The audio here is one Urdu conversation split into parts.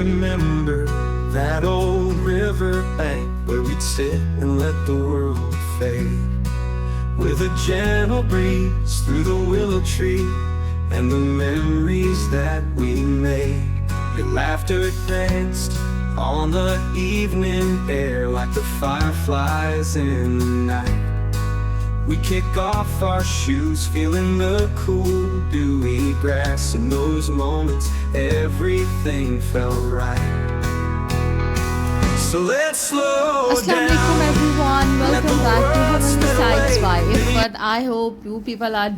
remember that old river bank where we'd sit and let the world fade, with a gentle breeze through the willow tree, and the memories that we made. Your laughter danced on the evening air like the fireflies in the night. We kick off our shoes, feeling the cool, dewy grass. In those moments, everything felt right. So let's slow Assalamu alaikum everyone, welcome back to Heaven Decides by Ifat. I hope you people are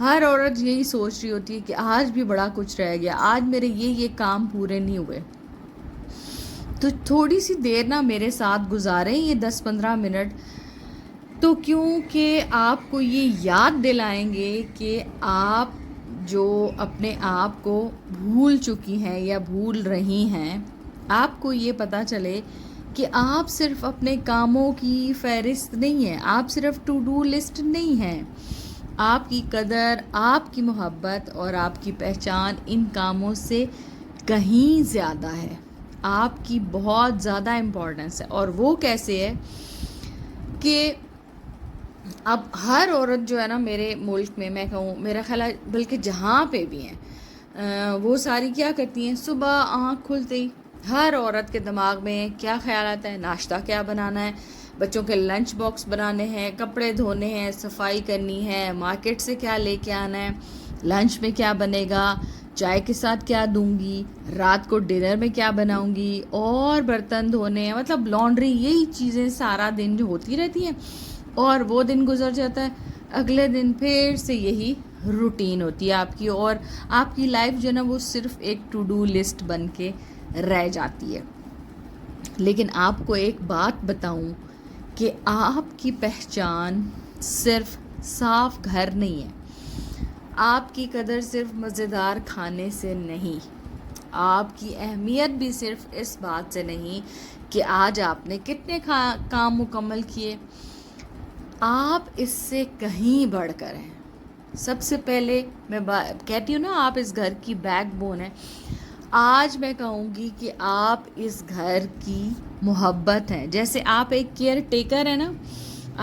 ہر عورت یہی سوچ رہی ہوتی ہے کہ آج بھی بڑا کچھ رہ گیا، آج میرے یہ کام پورے نہیں ہوئے. تو تھوڑی سی دیر نا میرے ساتھ گزاریں، یہ 10-15 منٹ، تو کیونکہ آپ کو یہ یاد دلائیں گے کہ آپ جو اپنے آپ کو بھول چکی ہیں یا بھول رہی ہیں، آپ کو یہ پتہ چلے کہ آپ صرف اپنے کاموں کی فہرست نہیں ہیں، آپ صرف ٹو ڈو لسٹ نہیں ہیں. آپ کی قدر، آپ کی محبت اور آپ کی پہچان ان کاموں سے کہیں زیادہ ہے. آپ کی بہت زیادہ امپورٹنس ہے. اور وہ کیسے ہے کہ اب ہر عورت جو ہے نا میرے ملک میں، میں کہوں میرا خیال ہے بلکہ جہاں پہ بھی ہیں، وہ ساری کیا کرتی ہیں، صبح آنکھ کھلتے ہی ہر عورت کے دماغ میں کیا خیال آتا ہے، ناشتہ کیا بنانا ہے، بچوں کے لنچ باکس بنانے ہیں، کپڑے دھونے ہیں، صفائی کرنی ہے، مارکیٹ سے کیا لے کے آنا ہے، لنچ میں کیا بنے گا، چائے کے ساتھ کیا دوں گی، رات کو ڈنر میں کیا بناؤں گی، اور برتن دھونے ہیں، مطلب لانڈری، یہی چیزیں سارا دن جو ہوتی رہتی ہیں. اور وہ دن گزر جاتا ہے، اگلے دن پھر سے یہی روٹین ہوتی ہے آپ کی، اور آپ کی لائف جو ہے نا وہ صرف ایک ٹو ڈو لسٹ بن کے رہ جاتی ہے. لیکن آپ کو ایک بات بتاؤں کہ آپ کی پہچان صرف صاف گھر نہیں ہے، آپ کی قدر صرف مزیدار کھانے سے نہیں، آپ کی اہمیت بھی صرف اس بات سے نہیں کہ آج آپ نے کتنے کام مکمل کیے. آپ اس سے کہیں بڑھ کر ہیں. سب سے پہلے میں کہتی ہوں نا آپ اس گھر کی بیک بون ہیں. آج میں کہوں گی کہ آپ اس گھر کی محبت ہیں. جیسے آپ ایک کیئر ٹیکر ہیں نا،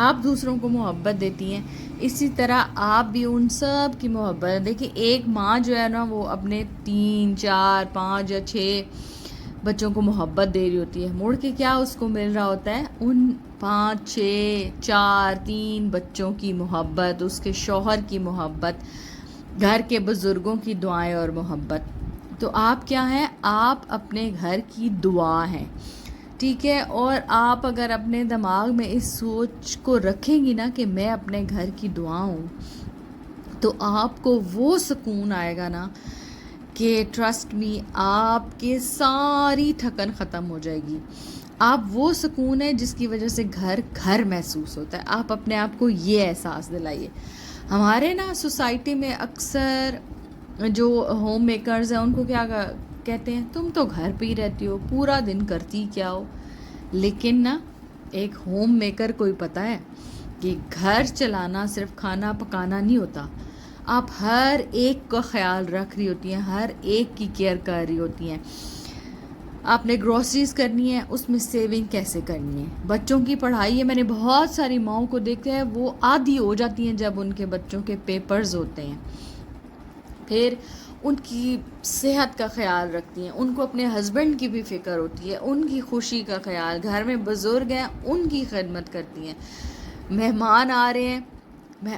آپ دوسروں کو محبت دیتی ہیں، اسی طرح آپ بھی ان سب کی محبت. دیکھیں ایک ماں جو ہے نا وہ اپنے 3 4 5 یا 6 بچوں کو محبت دے رہی ہوتی ہے، مڑ کے کیا اس کو مل رہا ہوتا ہے، ان 5 6 4 3 بچوں کی محبت، اس کے شوہر کی محبت، گھر کے بزرگوں کی دعائیں اور محبت. تو آپ کیا ہیں، آپ اپنے گھر کی دعا ہیں، ٹھیک ہے. اور آپ اگر اپنے دماغ میں اس سوچ کو رکھیں گی نا کہ میں اپنے گھر کی دعا ہوں، تو آپ کو وہ سکون آئے گا نا کہ ٹرسٹ می، آپ کی ساری تھکن ختم ہو جائے گی. آپ وہ سکون ہے جس کی وجہ سے گھر گھر محسوس ہوتا ہے. آپ اپنے آپ کو یہ احساس دلائیے. ہمارے نا سوسائٹی میں اکثر جو ہوم میکرز ہیں ان کو کیا کہتے ہیں، تم تو گھر پہ ہی رہتی ہو، پورا دن کرتی کیا ہو. لیکن نا ایک ہوم میکر کو ہی پتہ ہے کہ گھر چلانا صرف کھانا پکانا نہیں ہوتا. آپ ہر ایک کا خیال رکھ رہی ہوتی ہیں، ہر ایک کی کیئر کر رہی ہوتی ہیں. آپ نے گروسریز کرنی ہے، اس میں سیونگ کیسے کرنی ہے. بچوں کی پڑھائی ہے، میں نے بہت ساری ماؤں کو دیکھا ہے وہ آدھی ہو جاتی ہیں جب ان کے بچوں کے پیپرز ہوتے ہیں. پھر ان کی صحت کا خیال رکھتی ہیں، ان کو اپنے ہسبینڈ کی بھی فکر ہوتی ہے، ان کی خوشی کا خیال، گھر میں بزرگ ہیں ان کی خدمت کرتی ہیں. مہمان آ رہے ہیں،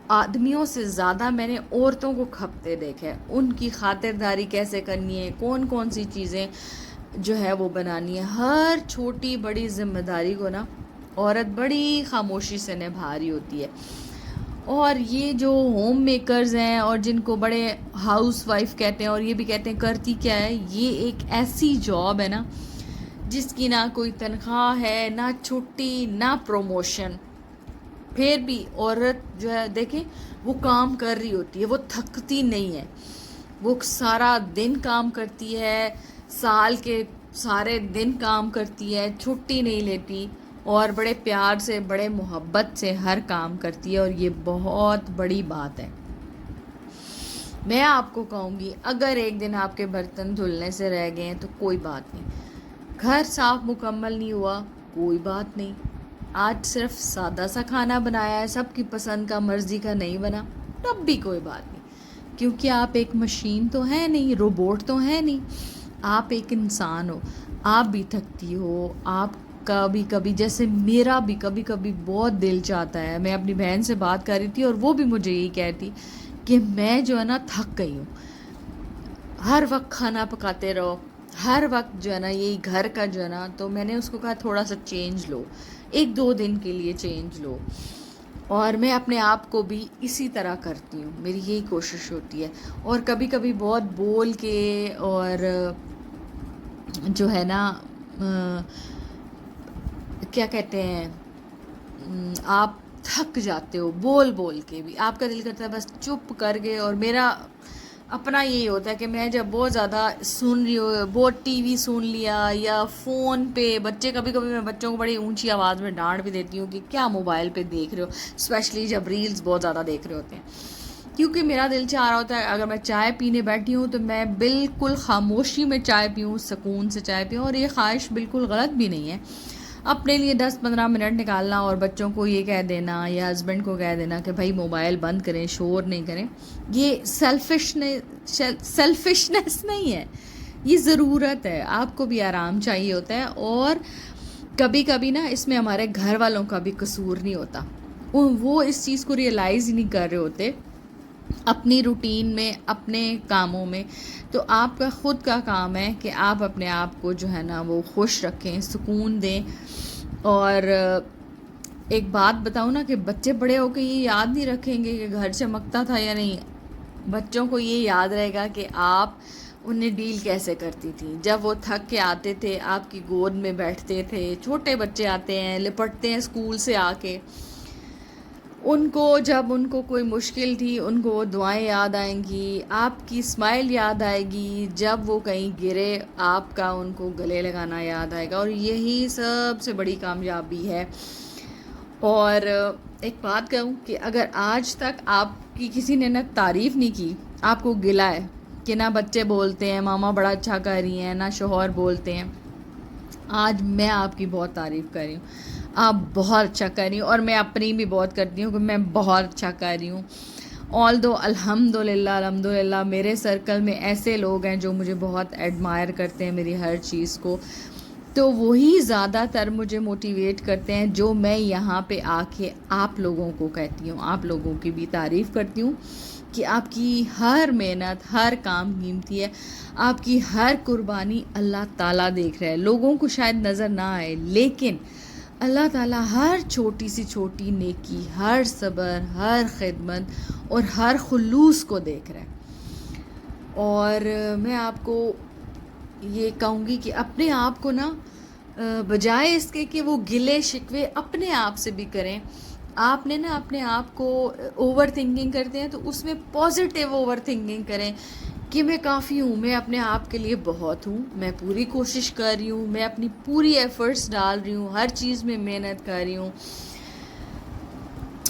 آدمیوں سے زیادہ میں نے عورتوں کو کھپتے دیکھا ہے، ان کی خاطرداری کیسے کرنی ہے، کون کون سی چیزیں جو ہے وہ بنانی ہے. ہر چھوٹی بڑی ذمہ داری کو نا عورت بڑی خاموشی سے نبھا رہی ہوتی ہے. اور یہ جو ہوم میکرز ہیں اور جن کو بڑے ہاؤس وائف کہتے ہیں اور یہ بھی کہتے ہیں کرتی کیا ہے، یہ ایک ایسی جاب ہے نا جس کی نہ کوئی تنخواہ ہے، نہ چھٹی، نہ پروموشن. پھر بھی عورت جو ہے دیکھیں وہ کام کر رہی ہوتی ہے، وہ تھکتی نہیں ہے، وہ سارا دن کام کرتی ہے، سال کے سارے دن کام کرتی ہے، چھٹی نہیں لیتی، اور بڑے پیار سے بڑے محبت سے ہر کام کرتی ہے. اور یہ بہت بڑی بات ہے. میں آپ کو کہوں گی اگر ایک دن آپ کے برتن دھلنے سے رہ گئے ہیں تو کوئی بات نہیں، گھر صاف مکمل نہیں ہوا کوئی بات نہیں، آج صرف سادہ سا کھانا بنایا ہے، سب کی پسند کا مرضی کا نہیں بنا، تب بھی کوئی بات نہیں، کیونکہ آپ ایک مشین تو ہے نہیں، روبوٹ تو ہے نہیں، آپ ایک انسان ہو. آپ بھی تھکتی ہو، آپ کا بھی کبھی، جیسے میرا بھی کبھی کبھی بہت دل چاہتا ہے. میں اپنی بہن سے بات کر رہی تھی اور وہ بھی مجھے یہی کہتی کہ میں جو ہے نا تھک گئی ہوں، ہر وقت کھانا پکاتے رہو، ہر وقت جو ہے نا یہی گھر کا جو ہے نا. تو میں نے اس کو کہا تھوڑا سا چینج لو، 1-2 دن کے لیے چینج لو. اور میں اپنے آپ کو بھی اسی طرح کرتی ہوں، میری یہی کوشش ہوتی ہے. اور کبھی کبھی بہت بول کے اور جو ہے نا کیا کہتے ہیں، آپ تھک جاتے ہو بول بول کے بھی، آپ کا دل کرتا ہے بس چپ کر کے. اور میرا اپنا یہی ہوتا ہے کہ میں جب بہت زیادہ سن رہی ہوں، بہت ٹی وی سن لیا یا فون پہ بچے، کبھی کبھی میں بچوں کو بڑی اونچی آواز میں ڈانٹ بھی دیتی ہوں کہ کیا موبائل پہ دیکھ رہے ہو، اسپیشلی جب ریلز بہت زیادہ دیکھ رہے ہوتے ہیں. کیونکہ میرا دل چاہ رہا ہوتا ہے اگر میں چائے پینے بیٹھی ہوں تو میں بالکل خاموشی میں چائے پیوں، سکون سے چائے پیوں. اور یہ خواہش بالکل غلط بھی نہیں ہے، اپنے لیے 10-15 منٹ نکالنا اور بچوں کو یہ کہہ دینا یا ہسبینڈ کو کہہ دینا کہ بھائی موبائل بند کریں، شور نہیں کریں، یہ سیلفشنس نہیں ہے، یہ ضرورت ہے. آپ کو بھی آرام چاہیے ہوتا ہے. اور کبھی کبھی نا اس میں ہمارے گھر والوں کا بھی قصور نہیں ہوتا، وہ اس چیز کو ریئلائز ہی نہیں کر رہے ہوتے اپنی روٹین میں، اپنے کاموں میں. تو آپ کا خود کا کام ہے کہ آپ اپنے آپ کو جو ہے نا وہ خوش رکھیں، سکون دیں. اور ایک بات بتاؤں نا کہ بچے بڑے ہو کے یہ یاد نہیں رکھیں گے کہ گھر چمکتا تھا یا نہیں. بچوں کو یہ یاد رہے گا کہ آپ انہیں ڈیل کیسے کرتی تھی جب وہ تھک کے آتے تھے، آپ کی گود میں بیٹھتے تھے. چھوٹے بچے آتے ہیں، لپٹتے ہیں اسکول سے آ کے، ان کو جب ان کو کوئی مشکل تھی ان کو وہ دعائیں یاد آئیں گی، آپ کی اسمائل یاد آئے گی. جب وہ کہیں گرے آپ کا ان کو گلے لگانا یاد آئے گا. اور یہی سب سے بڑی کامیابی ہے. اور ایک بات کہوں کہ اگر آج تک آپ کی کسی نے نہ تعریف نہیں کی، آپ کو گلا ہے کہ نہ بچے بولتے ہیں ماما بڑا اچھا کر رہی ہیں، نہ شوہر بولتے ہیں، آج میں آپ کی بہت تعریف کر رہی ہوں، آپ بہت اچھا کر رہی ہوں. اور میں اپنی بھی بہت کرتی ہوں کہ میں بہت اچھا کر رہی ہوں. although الحمدللہ میرے سرکل میں ایسے لوگ ہیں جو مجھے بہت ایڈمائر کرتے ہیں میری ہر چیز کو، تو وہی زیادہ تر مجھے موٹیویٹ کرتے ہیں جو میں یہاں پہ آ کے آپ لوگوں کو کہتی ہوں، آپ لوگوں کی بھی تعریف کرتی ہوں کہ آپ کی ہر محنت، ہر کام قیمتی ہے، آپ کی ہر قربانی اللہ تعالیٰ دیکھ رہا ہے. لوگوں کو شاید نظر نہ آئے لیکن اللہ تعالیٰ ہر چھوٹی سی چھوٹی نیکی، ہر صبر، ہر خدمت اور ہر خلوص کو دیکھ رہا ہے. اور میں آپ کو یہ کہوں گی کہ اپنے آپ کو نا بجائے اس کے کہ وہ گلے شکوے اپنے آپ سے بھی کریں، آپ نے نا اپنے آپ کو اوور تھنکنگ کرتے ہیں تو اس میں پازیٹیو اوور تھنکنگ کریں کہ میں کافی ہوں، میں اپنے آپ کے لیے بہت ہوں، میں پوری کوشش کر رہی ہوں، میں اپنی پوری ایفرٹس ڈال رہی ہوں، ہر چیز میں محنت کر رہی ہوں.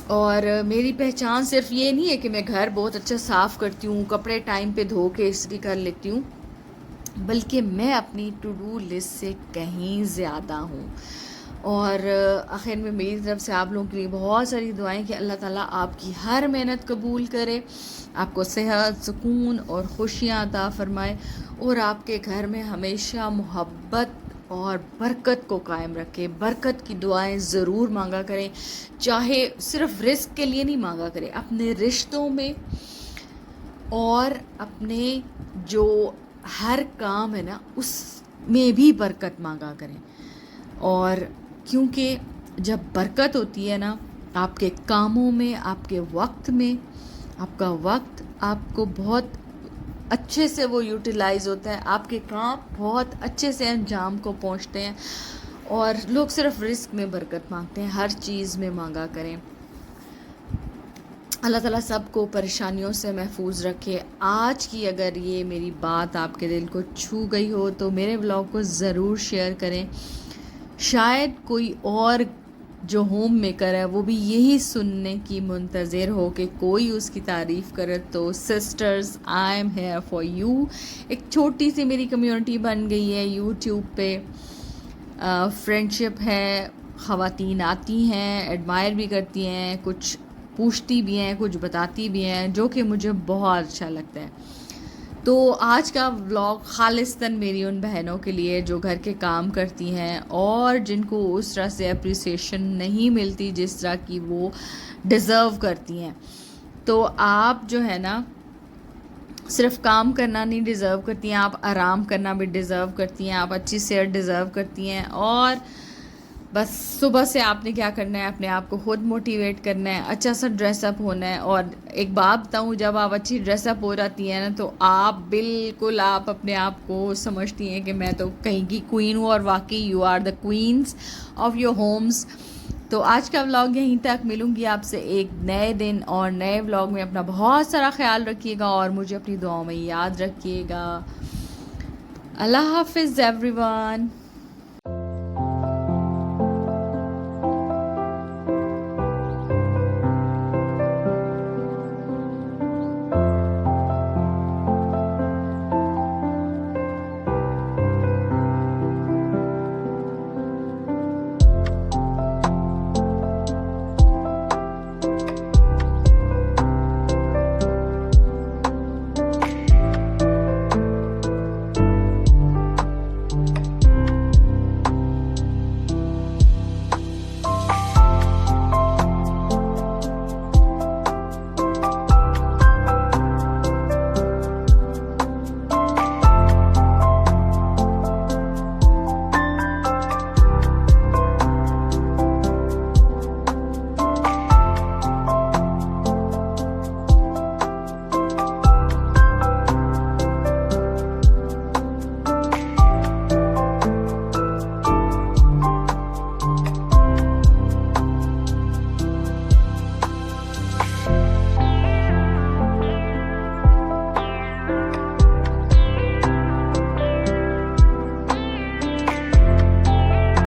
اور میری پہچان صرف یہ نہیں ہے کہ میں گھر بہت اچھا صاف کرتی ہوں، کپڑے ٹائم پہ دھو کے استری کر لیتی ہوں، بلکہ میں اپنی ٹو ڈو لسٹ سے کہیں زیادہ ہوں. اور آخر میں میری طرف سے آپ لوگوں کے لیے بہت ساری دعائیں کہ اللہ تعالیٰ آپ کی ہر محنت قبول کرے، آپ کو صحت، سکون اور خوشیاں عطا فرمائے، اور آپ کے گھر میں ہمیشہ محبت اور برکت کو قائم رکھے. برکت کی دعائیں ضرور مانگا کریں، چاہے صرف رزق کے لیے نہیں مانگا کریں، اپنے رشتوں میں اور اپنے جو ہر کام ہے نا اس میں بھی برکت مانگا کریں. اور کیونکہ جب برکت ہوتی ہے نا آپ کے کاموں میں، آپ کے وقت میں، آپ کا وقت آپ کو بہت اچھے سے وہ یوٹیلائز ہوتا ہے، آپ کے کام بہت اچھے سے انجام کو پہنچتے ہیں. اور لوگ صرف رزق میں برکت مانگتے ہیں، ہر چیز میں مانگا کریں. اللہ تعالیٰ سب کو پریشانیوں سے محفوظ رکھے. آج کی اگر یہ میری بات آپ کے دل کو چھو گئی ہو تو میرے بلاگ کو ضرور شیئر کریں. شاید کوئی اور جو ہوم میکر ہے وہ بھی یہی سننے کی منتظر ہو کہ کوئی اس کی تعریف کرے. تو sisters, I am here for you. ایک چھوٹی سی میری کمیونٹی بن گئی ہے یوٹیوب پہ، فرینڈ شپ ہے، خواتین آتی ہیں، ایڈمائر بھی کرتی ہیں، کچھ پوچھتی بھی ہیں، کچھ بتاتی بھی ہیں، جو کہ مجھے بہت اچھا لگتا ہے. تو آج کا ولاگ خالصتاً میری ان بہنوں کے لیے جو گھر کے کام کرتی ہیں اور جن کو اس طرح سے اپریسیشن نہیں ملتی جس طرح کی وہ ڈیزرو کرتی ہیں. تو آپ جو ہے نا صرف کام کرنا نہیں ڈیزرو کرتی ہیں، آپ آرام کرنا بھی ڈیزرو کرتی ہیں، آپ اچھی صحت ڈیزرو کرتی ہیں، اور بس صبح سے آپ نے کیا کرنا ہے، اپنے آپ کو خود موٹیویٹ کرنا ہے، اچھا سا ڈریس اپ ہونا ہے. اور ایک بات بتاؤں، جب آپ اچھی ڈریس اپ ہو جاتی ہیں نا تو آپ بالکل آپ اپنے آپ کو سمجھتی ہیں کہ میں تو کہیں کی کوئین ہوں، اور واقعی you are the queens of your homes. تو آج کا ولاگ یہیں تک. ملوں گی آپ سے ایک نئے دن اور نئے ولاگ میں. اپنا بہت سارا خیال رکھیے گا اور مجھے اپنی دعاؤں میں یاد رکھیے گا. اللہ حافظ ایوری ون.